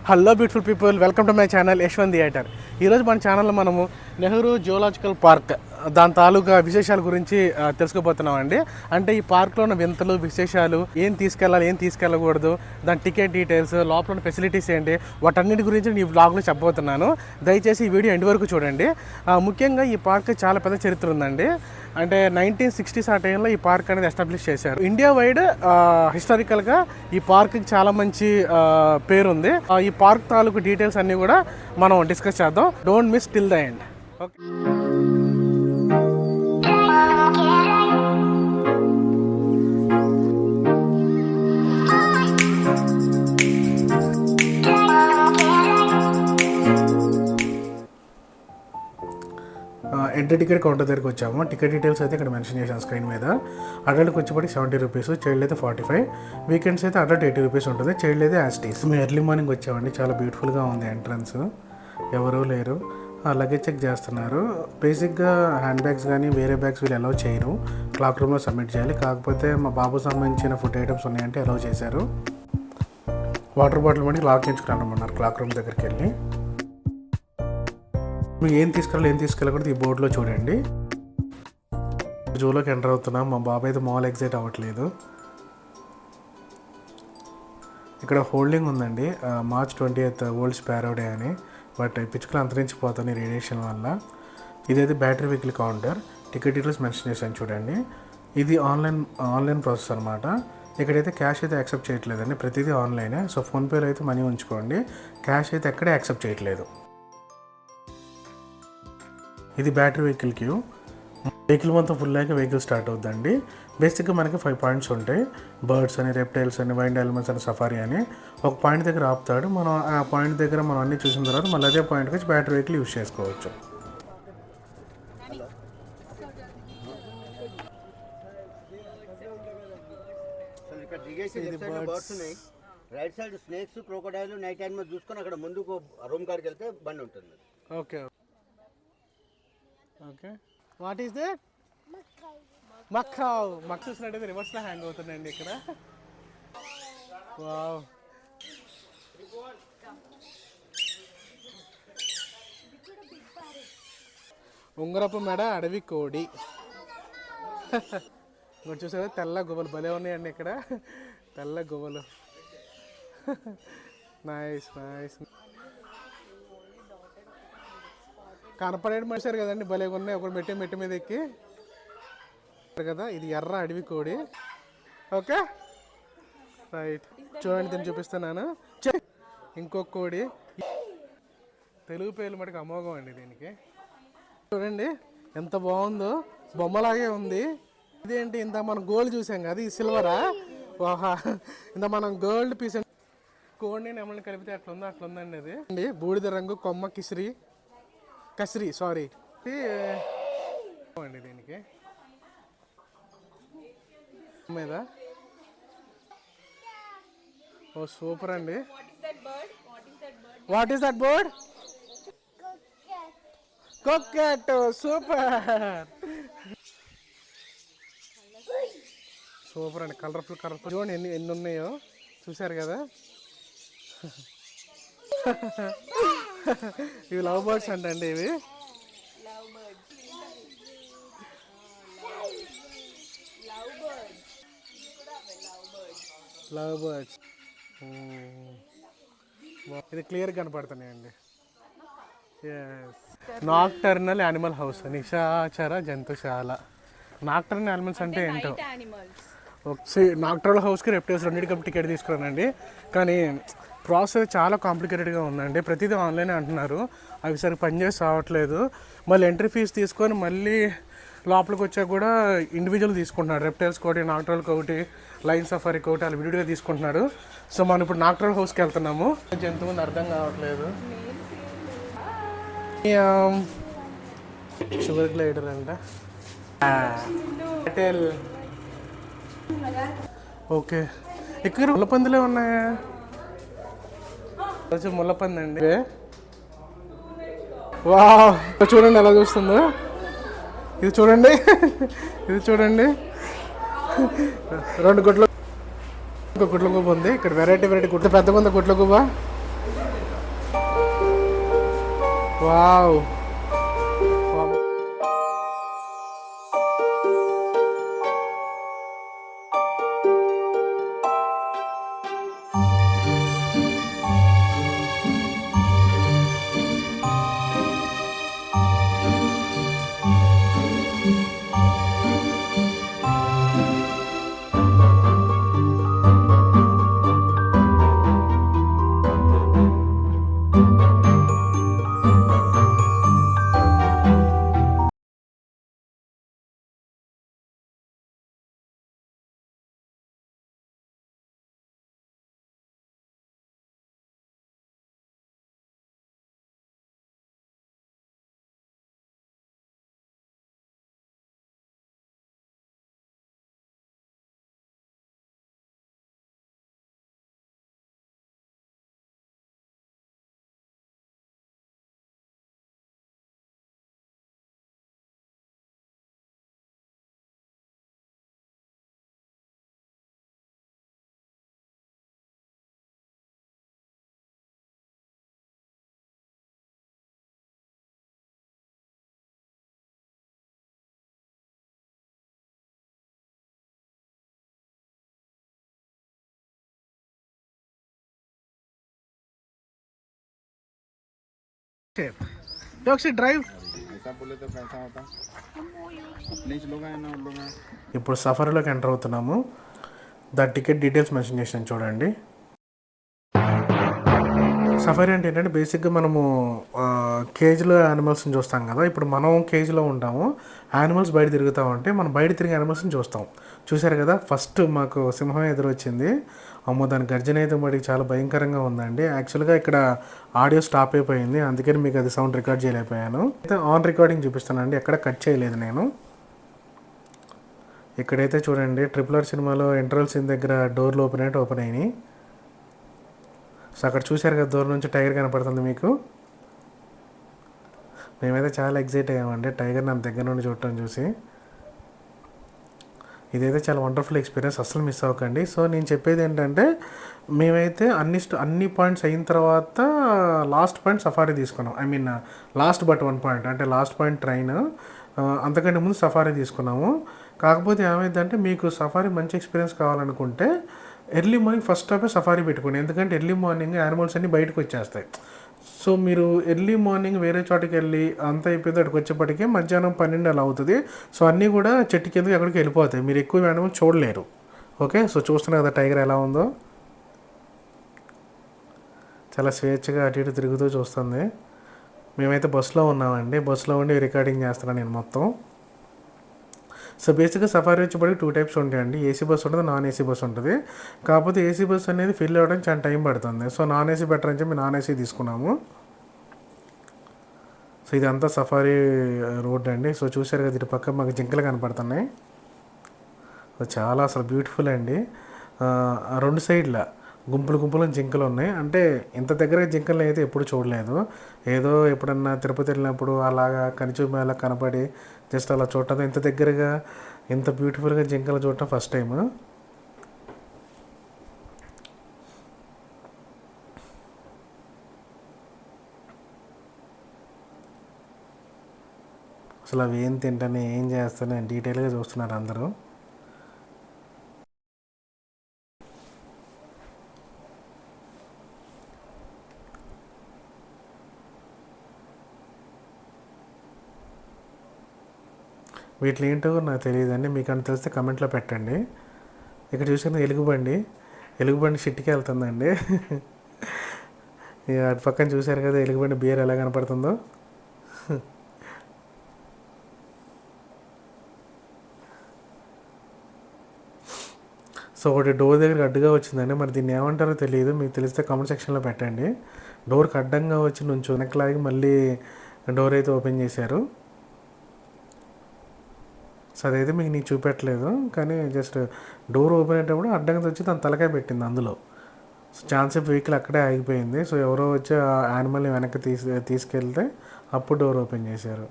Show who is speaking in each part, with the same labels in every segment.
Speaker 1: Hello beautiful people, welcome to my channel Yashwant theatre. ఈరోజు మన ఛానల్లో మనము నెహ్రూ జూలాజికల్ పార్క్ దాని తాలూకా విశేషాల గురించి తెలుసుకోబోతున్నామండి. అంటే ఈ పార్క్లో ఉన్న వింతలు విశేషాలు, ఏం తీసుకెళ్ళాలి ఏం తీసుకెళ్ళకూడదు, దాని టికెట్ డీటెయిల్స్, లోపల ఉన్న ఫెసిలిటీస్ ఏంటి, వాటన్నిటి గురించి నేను ఈ వ్లాగ్లో చెప్పబోతున్నాను. దయచేసి ఈ వీడియో ఎండ్ వరకు చూడండి. ముఖ్యంగా ఈ పార్క్ చాలా పెద్ద చరిత్ర ఉందండి. అంటే 1960s ఆ టైంలో ఈ పార్క్ అనేది ఎస్టాబ్లిష్ చేశారు. ఇండియా వైడ్ హిస్టారికల్గా ఈ పార్క్కి చాలా మంచి పేరు ఉంది. ఈ పార్క్ తాలూకు డీటెయిల్స్ అన్నీ కూడా మనం డిస్కస్ చేద్దాం. Don't miss till the end. Okay, entry ticket counter దగ్గరికి వచ్చాము. టికెట్ డీటెయిల్స్ అయితే ఇక్కడ మెన్షన్ చేశాను స్క్రీన్ మీద. అడల్ట్కి వచ్చేప్పటికి 70 రూపీస్, చైల్డ్ అయితే 45, వీకెండ్స్ అయితే అడల్ట్ 80 రూపీస్ ఉంటుంది, చైల్డ్ అయితే యాస్టీస్. మేము ఎర్లీ మార్నింగ్ వచ్చామండి. చాలా బ్యూటిఫుల్గా ఉంది ఎంట్రన్స్, ఎవరూ లేరు. లగేజ్ చెక్ చేస్తున్నారు. బేసిక్గా హ్యాండ్ బ్యాగ్స్ కానీ వేరే బ్యాగ్స్ వీళ్ళు అలౌ చేయరు, క్లాక్ రూమ్లో సబ్మిట్ చేయాలి. కాకపోతే మా బాబు సంబంధించిన ఫుడ్ ఐటమ్స్ ఉన్నాయంటే అలౌ చేశారు. వాటర్ బాటిల్ మళ్ళీ లాక్ చేయించుకురమ్మన్నారు క్లాక్ రూమ్ దగ్గరికి వెళ్ళి. మీరు ఏం తీసుకెళ్ళాలి ఏం తీసుకెళ్ళకూడదు ఈ బోర్డులో చూడండి. జూలోకి ఎంటర్ అవుతున్నాం. మా బాబు అయితే మామూలు ఎగ్జైట్ అవ్వట్లేదు. ఇక్కడ హోల్డింగ్ ఉందండి, March 20th world sparrow day అని. బట్ పిచ్చుకలు అంతరించిపోతాయి రేడియేషన్ వల్ల. ఇదైతే battery vehicle counter. Ticket details mention చేశాను చూడండి. ఇది ఆన్లైన్ ప్రాసెస్ అనమాట. ఇక్కడైతే క్యాష్ అయితే యాక్సెప్ట్ చేయట్లేదండి, ప్రతిదీ ఆన్లైనే. సో ఫోన్పేలో అయితే మనీ ఉంచుకోండి, క్యాష్ అయితే ఎక్కడే యాక్సెప్ట్ చేయట్లేదు. ఇది బ్యాటరీ వెహికల్ క్యూ. వెహికల్ మొత్తం ఫుల్ అయ్యాక వెహికల్ స్టార్ట్ అవుతుందండి. బేసిక్గా మనకి 5 పాయింట్స్ ఉంటాయి. బర్డ్స్ అని, రెప్టైల్స్ అని, వైల్డ్ ఎలిమెంట్స్ అని, సఫారీ అని. ఒక పాయింట్ దగ్గర ఆపుతాడు. మనం ఆ పాయింట్ దగ్గర మనం అన్నీ చూసిన తర్వాత మళ్ళీ అదే పాయింట్కి వచ్చి బ్యాటరీ వెహికల్ యూజ్ చేసుకోవచ్చు.
Speaker 2: Right side snakes, crocodile, night animals చూసుకొని అక్కడ ముందుకు రూమ్ కాడికి వెళ్తే బండి ఉంటుంది.
Speaker 1: Okay okay, what is that? Macaw. మక్ చూసినట్టయితే రివర్స్లో హ్యాంగ్ అవుతుందండి ఇక్కడ. వావ్, ఉంగరపు మెడ అడవి కోడి. ఇక్కడ చూసారా తెల్ల గువ్వలు భలే ఉన్నాయండి ఇక్కడ, తెల్ల గువ్వలు. Nice nice. కనపడేది మనిషారు కదండి, భలే ఉన్నాయి. ఒకటి మెట్టి మీద ఎక్కి కదా. ఇది ఎర్ర అడవి కోడి. ఓకే రైట్, చూడండి దీన్ని చూపిస్తున్నాను. ఇంకొక కోడి. తెలుగు పేర్లు మటుకు అమోఘం అండి దీనికి. చూడండి ఎంత బాగుందో, బొమ్మలాగే ఉంది. ఇదేంటి, ఇంత మనం గోల్డ్ చూసాం కదా, ఇది సిల్వరా? వాహా, ఇంత మనం గోల్డ్ పీస్. కోడిని నెమలిని కలిపితే అట్లుందండి అది. అండి బూడిద రంగు కొమ్మ కసిరి సారీ అండి దీనికి మీద. ఓ సూపర్ అండి. What is that bird? Cockatiel. Super super అండి, కలర్ఫుల్ చూడండి ఎన్ని ఉన్నాయో, చూసారు కదా. ఇవి లవ్ బర్డ్స్ అంటండి. ఇవి లవ్ బర్డ్స్. ఇది క్లియర్ కనపడుతున్నాయండి. నాక్టర్నల్ యానిమల్ హౌస్, నిశాచర జంతుశాల. నాక్టర్నల్ యానిమల్స్ అంటే ఏంటో. నాక్టర్నల్ హౌస్కి రెప్టైల్స్ రెండింటికి టికెట్ తీసుకున్నానండి. కానీ ప్రాసెస్ చాలా కాంప్లికేటెడ్గా ఉందండి. ప్రతిదీ ఆన్లైన్ అంటున్నారు, అవి సరిగ్గా పనిచేసి రావట్లేదు. మళ్ళీ ఎంట్రీ ఫీజు తీసుకొని మళ్ళీ లోపలికి వచ్చాక కూడా ఇండివిజువల్ తీసుకుంటున్నాడు. రెప్టైల్స్ ఒకటి, నాక్టర్నల్కి ఒకటి, లైన్ సఫారీకి ఒకటి, అలా విడివిడిగా తీసుకుంటున్నాడు. సో మనం ఇప్పుడు నాక్టర్నల్ హౌస్కి వెళ్తున్నాము. జంతువు అర్థం కావట్లేదు. షుగర్ గ్లైడర్ అంట. ఓకే, ఇక్కడ ముళ్ళపందులే ఉన్నాయా? ముళ్ళపంది అండి. వావ్, చూడండి ఎలా చూస్తుందో. ఇది చూడండి, ఇది చూడండి. 2 గుడ్లు, ఇంకో గుడ్ల గుబ్బ ఉంది. ఇక్కడ వెరైటీ గుడ్లు, పెద్దగా ఉంది గుడ్ల గుబ్బ. వావ్. टॉक्सी ड्राइव
Speaker 3: ऐसा बोले तो कैसा होता अपने लोग हैं ना उन लोग हैं
Speaker 1: ఇప్పుడు సఫారీలోకి ఎంటర్ అవుతున్నాము. దా టికెట్ డీటెయిల్స్ మెన్షన్ చేసాను చూడండి. సఫారీ అంటే ఏంటంటే బేసిక్గా మనము కేజ్లో యానిమల్స్ని చూస్తాం కదా. ఇప్పుడు మనం కేజ్లో ఉంటాము, యానిమల్స్ బయట తిరుగుతూ ఉంటే మనం బయట తిరిగే యానిమల్స్ని చూస్తాం. చూశారు కదా, ఫస్ట్ మాకు సింహం ఎదురొచ్చింది. అమ్మో, దాని గర్జన అయితే మటుకు చాలా భయంకరంగా ఉందండి. యాక్చువల్గా ఇక్కడ ఆడియో స్టాప్ అయిపోయింది, అందుకని మీకు అది సౌండ్ రికార్డ్ చేయలేకపోయాను. అయితే ఆన్ రికార్డింగ్ చూపిస్తానండి, ఎక్కడ కట్ చేయలేదు నేను. ఇక్కడైతే చూడండి, RRR సినిమాలో ఇంటర్వల్ సీన్ దగ్గర డోర్లు ఓపెన్ అయినాయి. సో అక్కడ చూశారు కదా, దూరం నుంచి టైగర్ కనపడుతుంది మీకు. మేమైతే చాలా ఎగ్జైట్ అయ్యామండి టైగర్ నా దగ్గర నుండి చూడటం చూసి. ఇదైతే చాలా వండర్ఫుల్ ఎక్స్పీరియన్స్, అస్సలు మిస్ అవ్వకండి. సో నేను చెప్పేది ఏంటంటే, మేమైతే అన్ని పాయింట్స్ అయిన తర్వాత లాస్ట్ పాయింట్ సఫారీ తీసుకున్నాం. I mean last but 1 point, అంటే లాస్ట్ పాయింట్ ట్రైన్. అంతకంటే ముందు సఫారీ తీసుకున్నాము. కాకపోతే ఏమైందంటే, మీకు సఫారీ మంచి ఎక్స్పీరియన్స్ కావాలనుకుంటే ఎర్లీ మార్నింగ్ ఫస్ట్ స్టాపే సఫారీ పెట్టుకోండి. ఎందుకంటే ఎర్లీ మార్నింగ్ యానిమల్స్ అన్నీ బయటకు వచ్చేస్తాయి. సో మీరు ఎర్లీ మార్నింగ్ వేరే చోటుకి వెళ్ళి అంతా అయిపోయింది, అక్కడికి వచ్చేప్పటికే మధ్యాహ్నం 12 అలా అవుతుంది. సో అన్నీ కూడా చెట్టు కిందకి ఎక్కడికి వెళ్ళిపోతాయి, మీరు ఎక్కువ యానిమల్స్ చూడలేరు. ఓకే, సో చూస్తున్నారు కదా టైగర్ ఎలా ఉందో, చాలా స్వేచ్ఛగా అటు ఇటు తిరుగుతూ చూస్తుంది. మేమైతే బస్సులో ఉన్నామండి, బస్సులో ఉండి రికార్డింగ్ చేస్తున్నాను నేను మొత్తం. సో బేసిక్గా సఫారీ వచ్చేప్పటికి 2 టైప్స్ ఉంటాయండి, ఏసీ బస్ ఉంటుంది, నాన్ ఏసీ బస్ ఉంటుంది. కాకపోతే ఏసీ బస్ అనేది ఫిల్ అవ్వడానికి చాలా టైం పడుతుంది. సో నాన్ ఏసీ బెటర్ అని చెప్పి నాన్ ఏసీ తీసుకున్నాము. సో ఇదంతా సఫారీ రోడ్ అండి. సో చూశారు కదా, ఇటు పక్క మాకు జింకలు కనపడుతున్నాయి. సో చాలా అసలు బ్యూటిఫుల్ అండి. 2 సైడ్ల గుంపులు జింకలు ఉన్నాయి. అంటే ఇంత దగ్గర జింకలు అయితే ఎప్పుడు చూడలేదు. ఏదో ఎప్పుడన్నా తిరుపతి వెళ్ళినప్పుడు అలాగా కనిచూపు మేళ కనపడి జస్ట్ అలా చూడటం, ఇంత దగ్గరగా ఇంత బ్యూటిఫుల్గా జింకలు చూడటం ఫస్ట్ టైం. అసలు అవి ఏం తింటానే ఏం చేస్తానే డీటెయిల్గా చూస్తున్నారు అందరూ. వీటిలో ఏంటో నాకు తెలియదండి, మీకు అని తెలిస్తే కమెంట్లో పెట్టండి. ఇక్కడ చూసిన ఎలుగుబండి షిట్కి వెళ్తుందండి. అటు పక్కన చూశారు కదా ఎలుగుబండి బియర్ ఎలా కనపడుతుందో. సో ఒకటి డోర్ దగ్గరికి అడ్డుగా వచ్చిందండి, మరి దీన్ని ఏమంటారో తెలియదు, మీకు తెలిస్తే కామెంట్ సెక్షన్లో పెట్టండి. డోర్కి అడ్డంగా వచ్చి నుంచి వెనక్లాగి మళ్ళీ డోర్ అయితే ఓపెన్ చేశారు. సో అదైతే మీకు నీకు చూపెట్టలేదు, కానీ జస్ట్ డోర్ ఓపెన్ అయ్యేటప్పుడు అడ్డంగా వచ్చి తన తలకాయ పెట్టింది అందులో. సో ఛాన్సేపు వెహికల్ అక్కడే ఆగిపోయింది. సో ఎవరో వచ్చి ఆ యానిమల్ని వెనక్కి తీసుకెళ్తే అప్పుడు డోర్ ఓపెన్ చేశారు.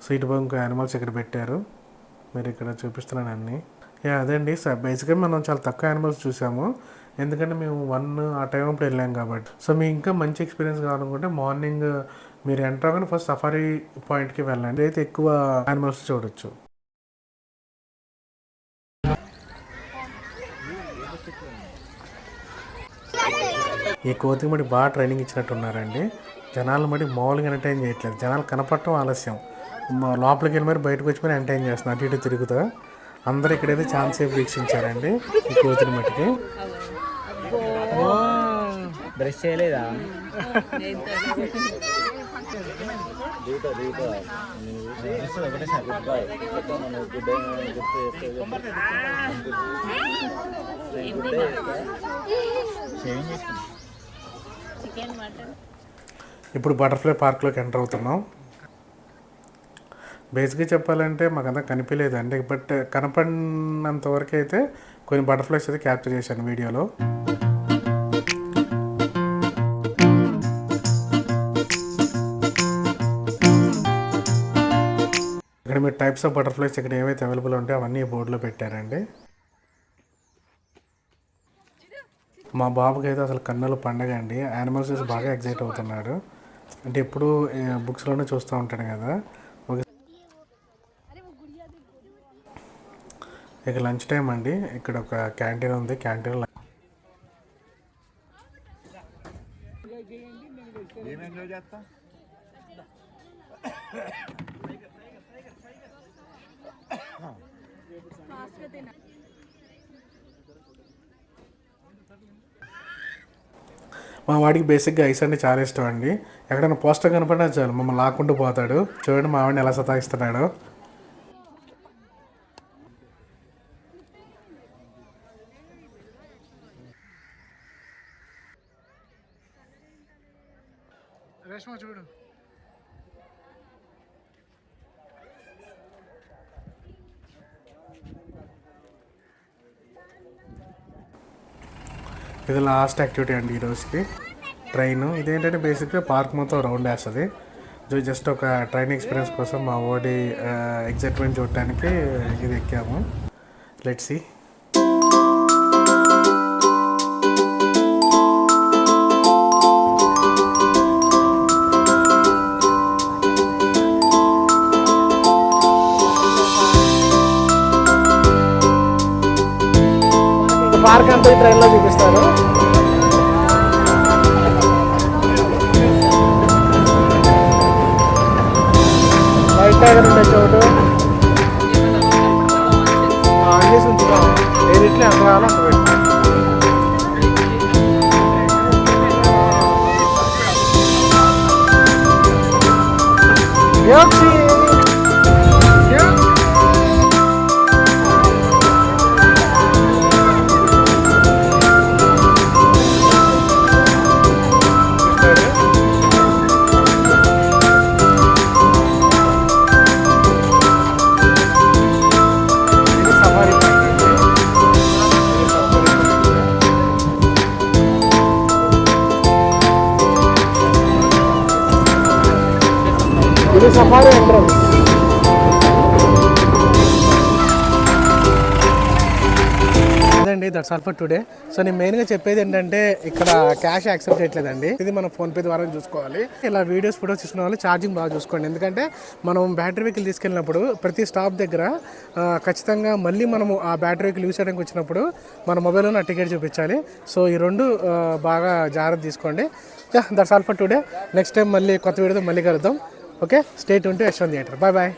Speaker 1: సో ఇటు ఇంకో యానిమల్స్ ఇక్కడ పెట్టారు, మీరు ఇక్కడ చూపిస్తున్నాను అన్నీ. అదండి బేసిక్గా మనం చాలా తక్కువ యానిమల్స్ చూసాము, ఎందుకంటే మేము 1 ఆ టైం అప్పుడు వెళ్ళాం కాబట్టి. సో మీకు ఇంకా మంచి ఎక్స్పీరియన్స్ కావాలనుకుంటే మార్నింగ్ మీరు ఎంటర్ అవ్వగానే ఫస్ట్ సఫారీ పాయింట్కి వెళ్ళండి, అయితే ఎక్కువ యానిమల్స్ చూడొచ్చు. ఈ కోతికి మడి బాగా ట్రైనింగ్ ఇచ్చినట్టున్నారండి. జనాలు మడి మామూలుగా ఎంటర్టైన్ చేయట్లేదు, జనాలు కనపడటం ఆలస్యం, లోపలికి వెళ్ళి మరి బయటకు వచ్చి మరి ఎంటర్టైన్ చేస్తున్నారు అటు ఇటు తిరుగుతా. అందరూ ఇక్కడైతే ఛాన్స్ సేపు వీక్షించారండి ఈ కోతిని మట్టికి.
Speaker 4: బ్రష్ చేయలేదా?
Speaker 1: ఇప్పుడు బటర్ఫ్లై పార్క్లోకి ఎంటర్ అవుతున్నాం. బేసిక్గా చెప్పాలంటే మాకంతా కనిపించలేదండి, బట్ కనపడినంత వరకు అయితే కొన్ని బటర్ఫ్లైస్ అయితే క్యాప్చర్ చేశాను వీడియోలో. ఇక్కడ మీరు టైప్స్ ఆఫ్ బటర్ఫ్లైస్ ఇక్కడ ఏవైతే అవైలబుల్ ఉంటాయో అవన్నీ బోర్డులో పెట్టారండి. మా బాబుకి అయితే అసలు కన్నుల పండగ అండి, యానిమల్స్ చూసి బాగా ఎగ్జైట్ అవుతున్నాడు. అంటే ఎప్పుడు బుక్స్లోనే చూస్తూ ఉంటాడు కదా. ఇక లంచ్ టైం అండి, ఇక్కడ ఒక క్యాంటీన్ ఉంది, క్యాంటీన్ మా వాడికి బేసిక్గా ఐస్ అంటే చాలా ఇష్టం అండి. ఎక్కడైనా పోస్టర్ కనపడినా చాలు మమ్మల్ని లాక్కుంటూ పోతాడు. చూడండి మా వాడిని ఎలా సతాయిస్తున్నాడు. రేష్మా చూడు, ఇది లాస్ట్ యాక్టివిటీ అండి ఈరోజుకి. ట్రైన్ ఇదేంటంటే బేసిక్గా పార్క్ మొత్తం రౌండ్ వేస్తుంది. జస్ట్ ఒక ట్రైన్ ఎక్స్పీరియన్స్ కోసం మా ఓడి ఎగ్జైట్మెంట్ చూడటానికి ఇది ఎక్కాము. Let's see. పార్క్ అంతా ట్రైన్లో చూపిస్తారు. బయట ఉండే చోటు అన్నీ ఉంచుతాం, ఏదిట్లో ఎంత కావాలో అంత పెడతాం. ఇది సఫారీ ఎంట్రన్స్. అదండి, that's all for today. So నేను మెయిన్గా చెప్పేది ఏంటంటే ఇక్కడ క్యాష్ యాక్సెప్ట్ చేయట్లేదండి, ఇది మనం ఫోన్పే ద్వారా చూసుకోవాలి. ఇలా వీడియోస్ ఫోటోస్ తీసుకున్న వాళ్ళు ఛార్జింగ్ బాగా చూసుకోండి, ఎందుకంటే మనం బ్యాటరీ వెహికల్ తీసుకెళ్ళినప్పుడు ప్రతి స్టాప్ దగ్గర ఖచ్చితంగా మళ్ళీ మనము ఆ బ్యాటరీ వెహికల్ యూస్ చేయడానికి వచ్చినప్పుడు మన మొబైల్లో ఆ టికెట్ చూపించాలి. సో ఈ రెండు బాగా జాగ్రత్త తీసుకోండి. That's all for today. Next time మళ్ళీ కొత్త వీడియోతో మళ్ళీ కలుద్దాం. Okay, stay tuned to Yashwanth theatre. Bye bye.